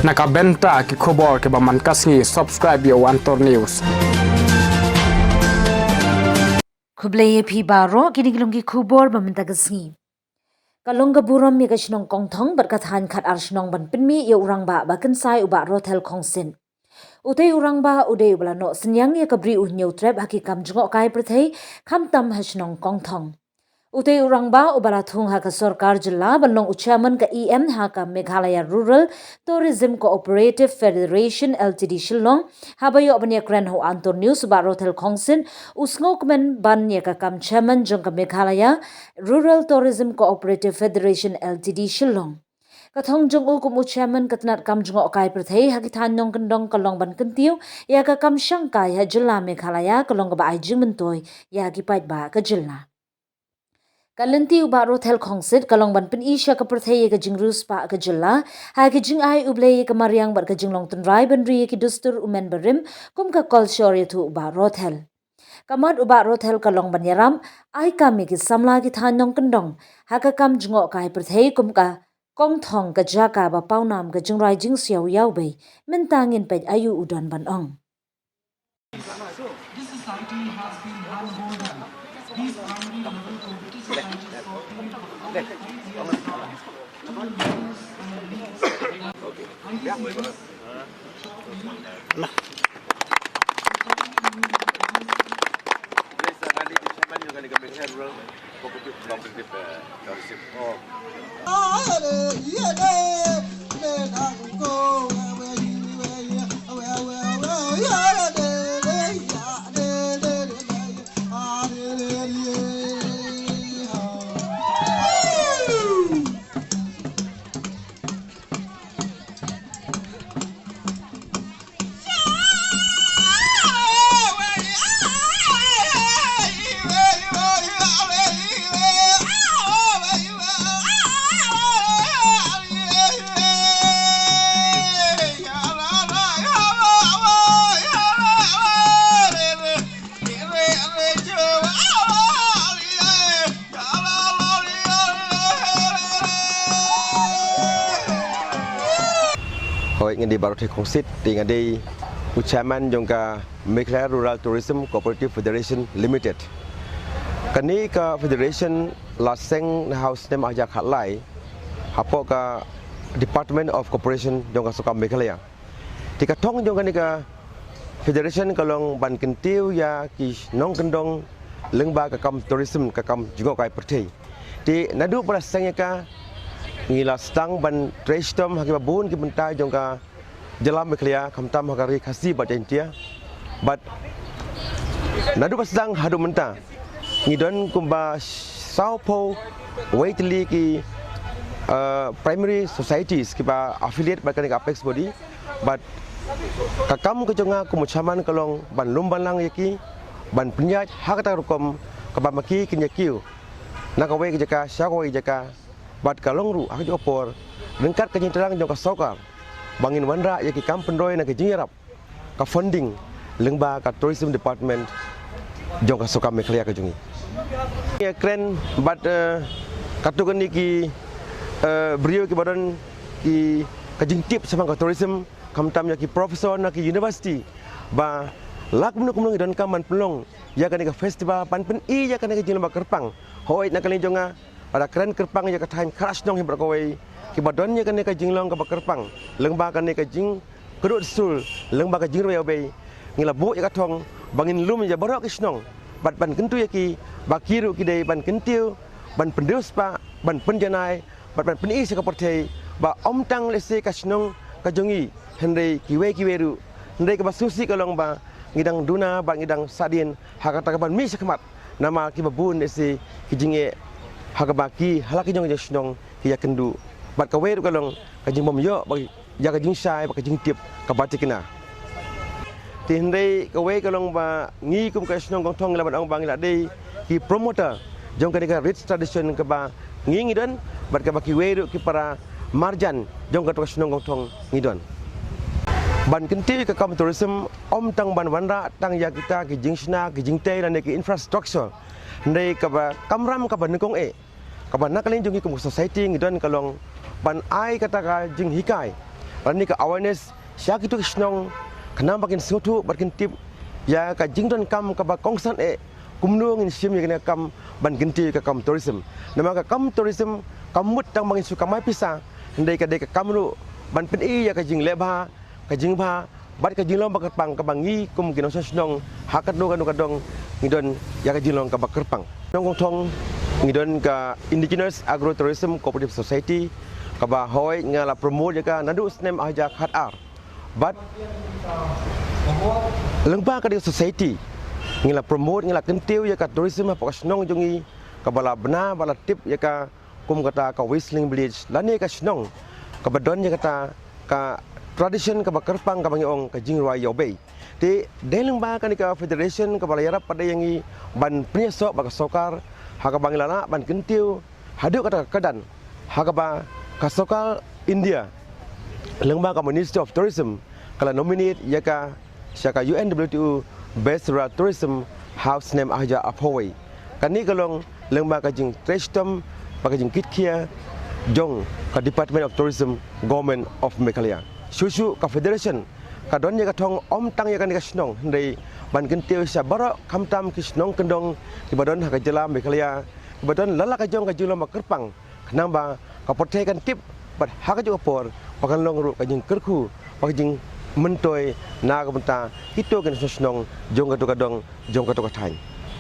nakabenta ki khobor ke baman kasngi subscribe yo Antor News. Kubleye pi baro kini kilungi kubor baminta gasngi. Kalong gaburam mi gasnong kongthong berkathan khat arsnong ban pinmi ye urang ba bakan sai uba rotel khongsin. Utei urang ba udei ublano senyang ye kabri nyau trap haki kam jngok kai prathei kham tam hasnong kongthong. Utei urang ba ubala thung ha ka sarkar jilla balong uchaman ka EM ha ka Meghalaya Rural Tourism Cooperative Federation Ltd Shillong habayo abanya kren ho Antor News ba rotel khongsin usngokmen ban ye ka kam chairman jong ka Meghalaya Rural Tourism Cooperative Federation Ltd Shillong. Kathong jong u kum chairman katnat kam jong kai prathei hakithan nong kendong kalong ban kentiu ya ka kam shangkai ha jilla Meghalaya kalong ba ai jingmentoi ya ki pait ba ka jilla. Kalanti uba rotel khongsit kalong ban pin isha ka prathei ka jingrus pa ka jilla ha ka jing ai ublei ka mariang bar ka jinglong tun rai ban ri ki dustur umen barim kum ka culture thu uba rotel kamad uba rotel kalong ban yaram ai ka mi ki samla ki thanong kendong ha ka kam jingo kai prathei kum ka kong thong ka jaka ba paunam ka jingrai jing siaw yaw bei min tangin pej ayu udan ban ong. This society has been handholden. These primary level community societies Ngân đi bảo thị không xít thì ngân đi chairman trong cả Meghalaya Rural Tourism Cooperative Federation Limited. Cái này cái federation là sang house nem aja khát lại, hapo cái Department of Corporation trong cả sokam Meghalaya. Thì cái thong trong cái federation kalong ban kentiu ya ki nong kendong lengba cái kam tourism cái kam juga kai perti. Thì nadu pada sang cái ngila stang ban trestom haki babun ki bentai jongka jalan Meghalaya kamtam hakari khasi ba jentia but nadu pasang hadu menta ngidon kumba saupo waitli ki primary societies ki ba affiliate ba kaning apex body but kakam ke jonga kumuchaman kalong ban lumban lang yaki ban penyaj hakata rukom kabamaki kinyakiu nakawe ki jaka syakoi jaka bat kalong ru aku juga por lengkat ke terang jong ka sokar bangin wanra ya ki kam pendoi na ke jingrap ka funding lengba ka tourism department jong ka sokam Meghalaya ka jungi ya kren bat katukan ni ki brio ki badan ki ka jingtip sama ka tourism kamtam ya ki profesor na ki university ba lak bunu kumlong dan kaman pelong ya ka ni ka festival pan pen I ya ka ni ka jinglamba kerpang hoi na kalin jonga ada keren kerpang ya katahan keras dong yang berkawai kibadonnya kan ka jinglong ka kerpang lengba kan ka jing kedut sul lengba ka jing rewei ngilabu ya katong bangin lum ya barok isnong bat ban kentu ya ki bakiru ki dei ban kentiu ban pendus pa ban penjanai bat ban peni ka portei ba om tang lese ka snong ka jongi henry kiweru henry ka basusi kalong ba ngidang duna ba ngidang sadin hakata ka ban mi sakmat nama ki babun lese ki jinge hakabaki halaki jong jesnong kia kendu bat kawe kalong kajing bomyo bagi jaga jing sai bagi jing tip ka batikina tindai kawe kalong ba ngi kum ka snong gong thong la ban ong bang la dei ki promoter jong ka deka rich tradition ka ba ngi ngidon bat ka baki we ki para marjan jong ka snong gong thong ngidon ban kenti ka kam tourism om tang ban wanra tang ya kita ki jing sna ki jing te la ne ki infrastructure ndai ka ba kamram ka ban kong e kaban nakalin jungi kum society ngidon kalong ban ai kata ka jing hikai Ini ke awareness siak itu kisnong kenapa makin suatu makin tip ya ka jingdon kam ka ba kongsan kumno ngin sim ya kam ban genti ka kam tourism. Nama ka kam tourism kamut tang makin suka mai pisang ndai ka kamru ban pen ya ka jing leba ka jing ba bat ka jing long ba kerpang ka bangi kum kino snong hakat do kadong ngidon ya ka jing long ka ba kerpang. Nong tong ngidon ka Indigenous Agro-Tourism Cooperative Society kaba hoi ngala promote ka nadu snem aja khatar but lengba ka di society ngala promote ngala kentiu ya ka tourism apa snong jongi kabala bena bala tip ya ka kum kata ka whistling village lani ka snong ka badon ya kata ka tradition ka kerpang ka bangiong ka jingruai yobe ti delengba ka ni ka federation ka bala yarap pada yangi ban penyesok baka sokar haka bangilana ban kentiu hadu kata kadan haka ba kasokal India lengba ka Ministry of Tourism kala nominate ya ka syaka UNWTO Best Rural Tourism House name aja apoi kani kalong lengba ka jing trestom baka jing kitkia jong ka Department of Tourism Government of Meghalaya susu ka federation ka don ya ka thong om tang ya ka ni ka snong ndai ban kentiu sa bara kamtam ki snong kendong ki badon haka jela Meghalaya ki badon lala ka jong ka julo makerpang kenamba ka potekan tip bat haka juga por pakan long ru ka jing kerku pak jing mentoi na ka benta itu kan snong jong ka dong jong ka to ka thai